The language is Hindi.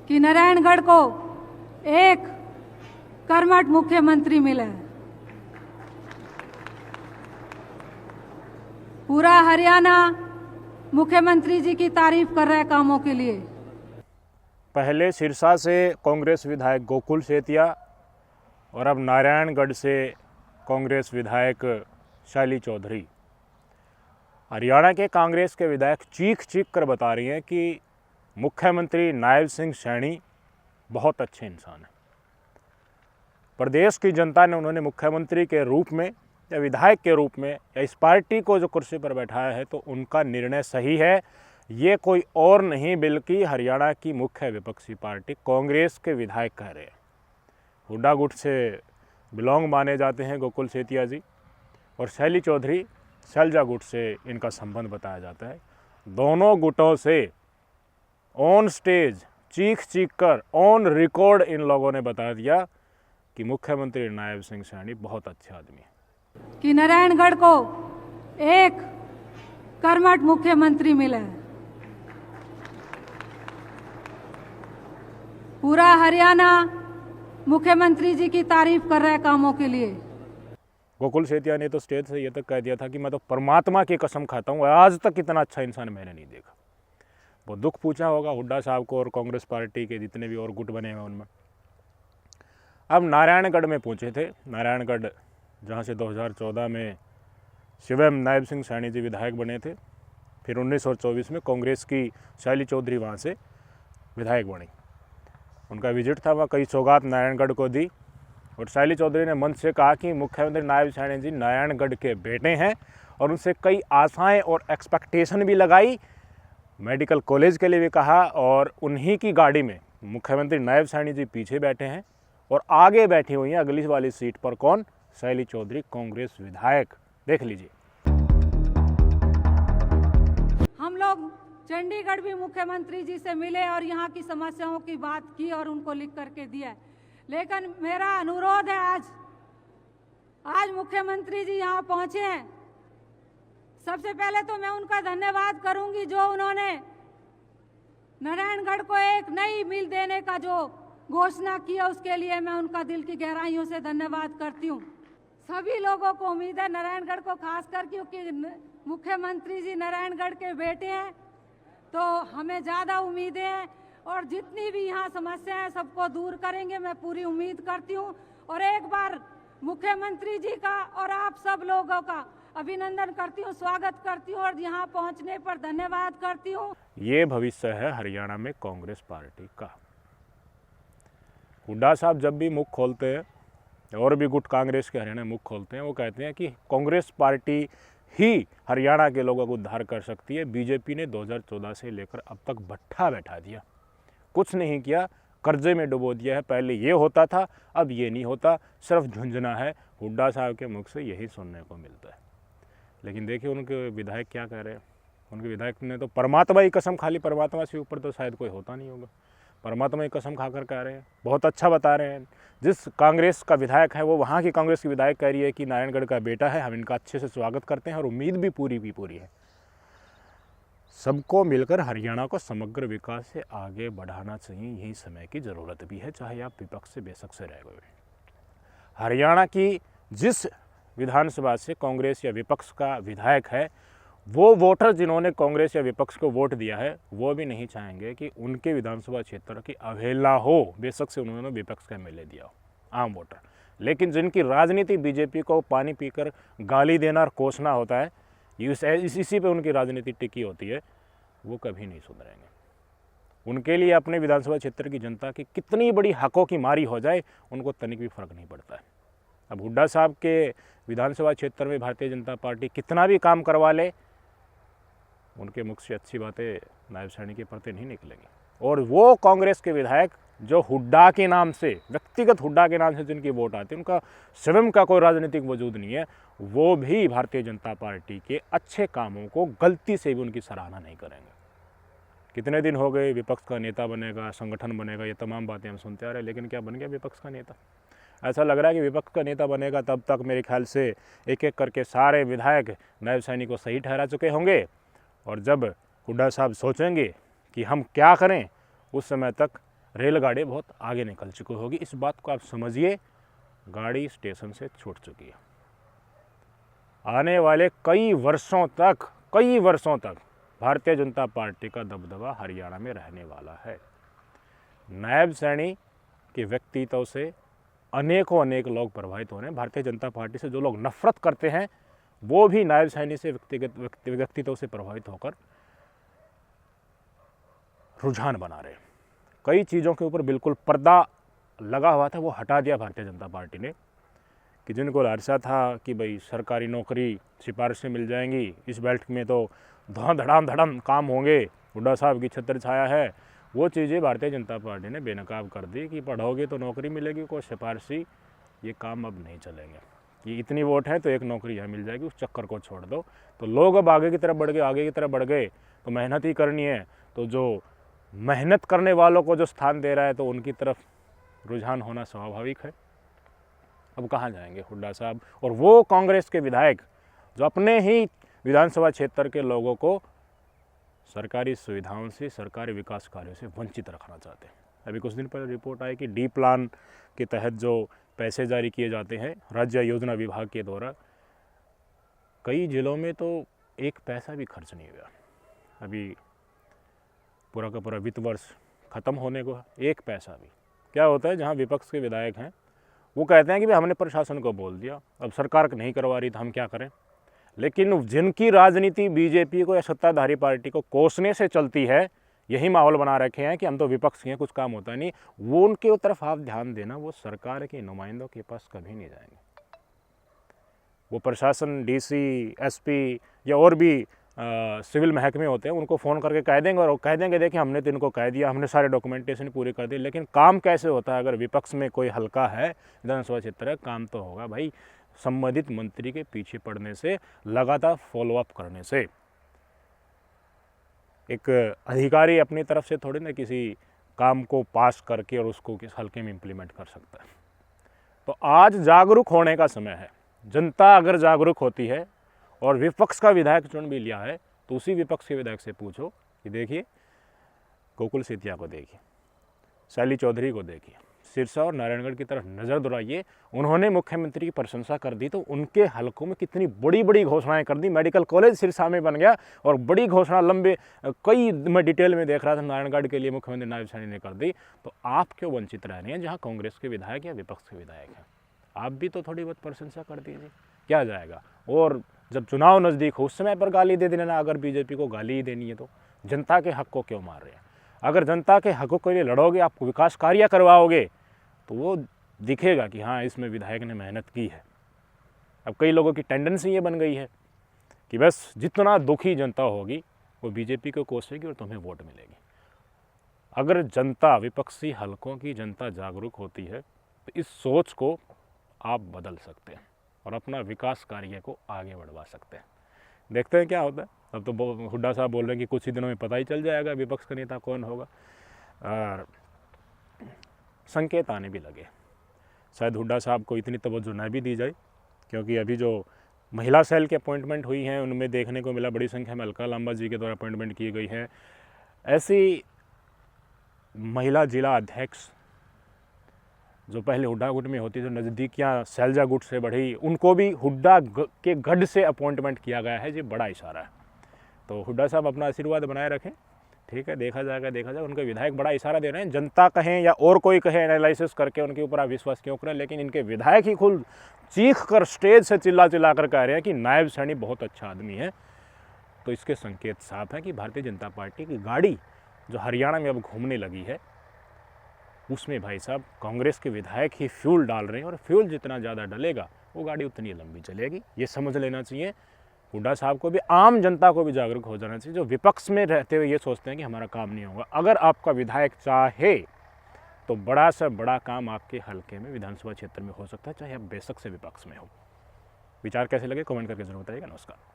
कि नारायणगढ़ को एक कर्मठ मुख्यमंत्री मिला है। पूरा हरियाणा मुख्यमंत्री जी की तारीफ कर रहा है कामों के लिए। पहले सिरसा से कांग्रेस विधायक गोकुल सेतिया और अब नारायणगढ़ से कांग्रेस विधायक शैली चौधरी। हरियाणा के कांग्रेस के विधायक चीख चीख कर बता रही हैं कि मुख्यमंत्री नायब सिंह सैनी बहुत अच्छे इंसान हैं। प्रदेश की जनता ने उन्होंने मुख्यमंत्री के रूप में या विधायक के रूप में या इस पार्टी को जो कुर्सी पर बैठाया है, तो उनका निर्णय सही है। ये कोई और नहीं बल्कि हरियाणा की मुख्य विपक्षी पार्टी कांग्रेस के विधायक कह रहे हैं। हुड्डा गुट से बिलोंग माने जाते हैं गोकुल सेतिया जी, और शैली चौधरी सैलजा गुट से इनका संबंध बताया जाता है। दोनों गुटों से ऑन स्टेज चीख चीख कर ऑन रिकॉर्ड इन लोगों ने बता दिया कि मुख्यमंत्री नायब सिंह सैनी बहुत अच्छे आदमी है, कि नारायणगढ़ को एक कर्मठ मुख्यमंत्री मिला है। पूरा हरियाणा मुख्यमंत्री जी की तारीफ कर रहा है कामों के लिए। गोकुल सेतिया ने तो स्टेज से ये तक कह दिया था कि मैं तो परमात्मा की कसम खाता हूँ, आज तक इतना अच्छा इंसान मैंने नहीं देखा। वो दुख पूछा होगा हुड्डा साहब को और कांग्रेस पार्टी के जितने भी और गुट बने हैं उनमें। अब नारायणगढ़ में पहुँचे थे। नारायणगढ़ जहाँ से 2014 में स्वयं नायब सिंह सैनी जी विधायक बने थे, फिर 1924 में कांग्रेस की शैली चौधरी वहाँ से विधायक बनी। उनका विजिट था, वहाँ कई सौगात नारायणगढ़ को दी, और शैली चौधरी ने मंच से कहा कि मुख्यमंत्री नायब सैनी जी नारायणगढ़ के बेटे हैं, और उनसे कई आशाएं और एक्सपेक्टेशन भी लगाई। मेडिकल कॉलेज के लिए भी कहा, और उन्हीं की गाड़ी में मुख्यमंत्री नायब सैनी जी पीछे बैठे हैं, और आगे बैठी हुई हैं अगली वाली सीट पर कौन? शैली चौधरी कांग्रेस विधायक। देख लीजिए। हम लोग चंडीगढ़ भी मुख्यमंत्री जी से मिले और यहाँ की समस्याओं की बात की और उनको लिख करके दिया। लेकिन मेरा अनुरोध है, आज मुख्यमंत्री जी यहाँ पहुँचे हैं। सबसे पहले तो मैं उनका धन्यवाद करूंगी जो उन्होंने नारायणगढ़ को एक नई मिल देने का जो घोषणा की है, उसके लिए मैं उनका दिल की गहराइयों से धन्यवाद करती हूँ। सभी लोगों को उम्मीद है, नारायणगढ़ को खासकर, क्योंकि मुख्यमंत्री जी नारायणगढ़ के बेटे हैं, तो हमें ज़्यादा उम्मीदें हैं, और जितनी भी यहाँ समस्याएं हैं सबको दूर करेंगे, मैं पूरी उम्मीद करती हूँ। और एक बार मुख्यमंत्री जी का और आप सब लोगों का अभिनंदन करती हूँ, स्वागत करती हूँ, और यहाँ पहुँचने पर धन्यवाद करती हूँ। ये भविष्य है हरियाणा में कांग्रेस पार्टी का। हुड्डा साहब जब भी मुख खोलते हैं, और भी गुट कांग्रेस के हरियाणा में मुख खोलते हैं, वो कहते हैं कि कांग्रेस पार्टी ही हरियाणा के लोगों को उद्धार कर सकती है। बीजेपी ने 2014 से लेकर अब तक भट्ठा बैठा दिया, कुछ नहीं किया, कर्जे में डुबो दिया है। पहले ये होता था, अब ये नहीं होता, सिर्फ झुंझुना है। हुड्डा साहब के मुख से यही सुनने को मिलता है। लेकिन देखिए उनके विधायक क्या कह रहे हैं। उनके विधायक ने तो परमात्मा की कसम, खाली परमात्मा से ऊपर तो शायद कोई होता नहीं होगा, परमात्मा की कसम खाकर कह रहे हैं, बहुत अच्छा बता रहे हैं। जिस कांग्रेस का विधायक है वो वहाँ की कांग्रेस की विधायक कह रही है कि नारायणगढ़ का बेटा है, हम इनका अच्छे से स्वागत करते हैं, और उम्मीद भी पूरी है। सबको मिलकर हरियाणा को समग्र विकास से आगे बढ़ाना चाहिए, यही समय की ज़रूरत भी है, चाहे आप विपक्ष से बेशक से रह गए। हरियाणा की जिस विधानसभा से कांग्रेस या विपक्ष का विधायक है, वो वोटर जिन्होंने कांग्रेस या विपक्ष को वोट दिया है, वो भी नहीं चाहेंगे कि उनके विधानसभा क्षेत्र की अवहेलना हो, बेशक से उन्होंने विपक्ष का एमएलए दिया हो, आम वोटर। लेकिन जिनकी राजनीति बीजेपी को पानी पीकर गाली देना और कोसना होता है, इसी पे उनकी राजनीति टिकी होती है, वो कभी नहीं सुधरेंगे। उनके लिए अपने विधानसभा क्षेत्र की जनता की कितनी बड़ी हकों की मारी हो जाए, उनको तनिक भी फर्क नहीं पड़ता है। अब हुड्डा साहब के विधानसभा क्षेत्र में भारतीय जनता पार्टी कितना भी काम करवा ले, उनके मुख से अच्छी बातें नायब सैनी के प्रति नहीं निकलेंगी। और वो कांग्रेस के विधायक जो हुड्डा के नाम से, व्यक्तिगत हुड्डा के नाम से जिनकी वोट आती है, उनका स्वयं का कोई राजनीतिक वजूद नहीं है, वो भी भारतीय जनता पार्टी के अच्छे कामों को गलती से भी उनकी सराहना नहीं करेंगे। कितने दिन हो गए विपक्ष का नेता बनेगा, संगठन बनेगा, ये तमाम बातें हम सुनते आ रहे हैं, लेकिन क्या बन गया विपक्ष का नेता? ऐसा लग रहा है कि विपक्ष का नेता बनेगा तब तक मेरे ख्याल से एक एक करके सारे विधायक नायब सैनी को सही ठहरा चुके होंगे, और जब हुड्डा साहब सोचेंगे कि हम क्या करें, उस समय तक रेलगाड़ी बहुत आगे निकल चुकी होगी। इस बात को आप समझिए, गाड़ी स्टेशन से छूट चुकी है। आने वाले कई वर्षों तक भारतीय जनता पार्टी का दबदबा हरियाणा में रहने वाला है। नायब सैनी के व्यक्तित्व से अनेक लोग प्रभावित हो रहे हैं। भारतीय जनता पार्टी से जो लोग नफरत करते हैं वो भी नायब सैनी से व्यक्तित्व से प्रभावित होकर रुझान बना रहे हैं। कई चीज़ों के ऊपर बिल्कुल पर्दा लगा हुआ था, वो हटा दिया भारतीय जनता पार्टी ने, कि जिनको लालसा था कि भाई सरकारी नौकरी सिफारिश से मिल जाएंगी, इस बेल्ट में तो धड़ाम काम होंगे, हुड्डा साहब की छत्र छाया है, वो चीज़ें भारतीय जनता पार्टी ने बेनकाब कर दी कि पढ़ोगे तो नौकरी मिलेगी, कोई सिफारिशी ये काम अब नहीं चलेंगे, कि इतनी वोट है तो एक नौकरी यहाँ मिल जाएगी, उस चक्कर को छोड़ दो। तो लोग अब आगे की तरफ बढ़ गए तो मेहनत ही करनी है, तो जो मेहनत करने वालों को जो स्थान दे रहा है तो उनकी तरफ रुझान होना स्वाभाविक है। अब कहाँ जाएंगे हुड्डा साहब और वो कांग्रेस के विधायक जो अपने ही विधानसभा क्षेत्र के लोगों को सरकारी सुविधाओं से, सरकारी विकास कार्यों से वंचित रखना चाहते हैं। अभी कुछ दिन पहले रिपोर्ट आई कि डी प्लान के तहत जो पैसे जारी किए जाते हैं राज्य योजना विभाग के द्वारा, कई जिलों में तो एक पैसा भी खर्च नहीं हुआ। अभी पूरा का पूरा वित्त वर्ष ख़त्म होने को, एक पैसा भी। क्या होता है, जहाँ विपक्ष के विधायक हैं वो कहते हैं कि भाई हमने प्रशासन को बोल दिया, अब सरकार नहीं करवा रही तो हम क्या करें। लेकिन जिनकी राजनीति बीजेपी को या सत्ताधारी पार्टी को कोसने से चलती है, यही माहौल बना रखे हैं कि हम तो विपक्ष हैं, कुछ काम होता नहीं, वो उनके तरफ आप ध्यान देना, वो सरकार के नुमाइंदों के पास कभी नहीं जाएंगे। वो प्रशासन, डीसी, एसपी या और भी सिविल महकमे होते हैं, उनको फ़ोन करके कह देंगे और कह देंगे देखिए हमने तो इनको कह दिया, हमने सारे डॉक्यूमेंटेशन पूरी कर दी। लेकिन काम कैसे होता है, अगर विपक्ष में कोई हल्का है, विधानसभा क्षेत्र है, काम तो होगा भाई संबंधित मंत्री के पीछे पड़ने से, लगातार फॉलोअप करने से। एक अधिकारी अपनी तरफ से थोड़ी ना किसी काम को पास करके और उसको किस हल्के में इम्प्लीमेंट कर सकता है। तो आज जागरूक होने का समय है। जनता अगर जागरूक होती है और विपक्ष का विधायक चुन भी लिया है तो उसी विपक्ष के विधायक से पूछो कि देखिए गोकुल सेतिया को देखिए, शैली चौधरी को देखिए, सिरसा और नारायणगढ़ की तरफ नज़र दौड़ाइए। उन्होंने मुख्यमंत्री की प्रशंसा कर दी तो उनके हलकों में कितनी बड़ी घोषणाएं कर दी। मेडिकल कॉलेज सिरसा में बन गया और बड़ी घोषणा लंबे कई मैं डिटेल में देख रहा था, नारायणगढ़ के लिए मुख्यमंत्री नायब सैनी ने कर दी। तो आप क्यों वंचित रह रहे हैं जहाँ कांग्रेस के विधायक या विपक्ष के विधायक हैं? आप भी तो थोड़ी बहुत प्रशंसा कर दीजिए, क्या जाएगा। और जब चुनाव नज़दीक हो उस समय पर गाली दे देना, अगर बीजेपी को गाली ही देनी है तो जनता के हक को क्यों मार रहे हैं? अगर जनता के हकों के लिए लड़ोगे, आप विकास कार्य करवाओगे तो वो दिखेगा कि हाँ इसमें विधायक ने मेहनत की है। अब कई लोगों की टेंडेंसी ये बन गई है कि बस जितना दुखी जनता होगी वो बीजेपी को कोसेगी और तुम्हें वोट मिलेगी। अगर जनता, विपक्षी हलकों की जनता जागरूक होती है तो इस सोच को आप बदल सकते हैं और अपना विकास कार्य को आगे बढ़वा सकते हैं। देखते हैं क्या होता है। अब तो हुड्डा साहब बोल रहे हैं कि कुछ ही दिनों में पता ही चल जाएगा विपक्ष का नेता कौन होगा, और संकेत आने भी लगे। शायद हुड्डा साहब को इतनी तवज्जो न भी दी जाए, क्योंकि अभी जो महिला सेल की अपॉइंटमेंट हुई हैं उनमें देखने को मिला बड़ी संख्या में अलका लांबा जी के द्वारा अपॉइंटमेंट की गई है। ऐसी महिला जिला अध्यक्ष जो पहले हुड्डा गुट में होती थी, नज़दीकियाँ शैलजा गुट से बढ़ी, उनको भी हुड्डा के गढ़ से अपॉइंटमेंट किया गया है। ये बड़ा इशारा है। तो हुड्डा साहब अपना आशीर्वाद बनाए रखें, ठीक है, देखा जाएगा। उनके विधायक बड़ा इशारा दे रहे हैं। जनता कहें या और कोई कहे, एनालिसिस करके उनके ऊपर आप विश्वास क्यों करें, लेकिन इनके विधायक ही खुद चीख कर स्टेज से चिल्ला कर कह रहे हैं कि नायब सैनी बहुत अच्छा आदमी है। तो इसके संकेत साफ है कि भारतीय जनता पार्टी की गाड़ी जो हरियाणा में अब घूमने लगी है उसमें भाई साहब कांग्रेस के विधायक ही फ्यूल डाल रहे हैं, और फ्यूल जितना ज़्यादा डलेगा वो गाड़ी उतनी लंबी चलेगी। ये समझ लेना चाहिए। हुड्डा साहब को भी, आम जनता को भी जागरूक हो जाना चाहिए, जो विपक्ष में रहते हुए ये सोचते हैं कि हमारा काम नहीं होगा। अगर आपका विधायक चाहे तो बड़ा से बड़ा काम आपके हलके में, विधानसभा क्षेत्र में हो सकता है, चाहे आप बेशक से विपक्ष में हो। विचार कैसे लगे कमेंट करके जरूर बताइएगा। नमस्कार।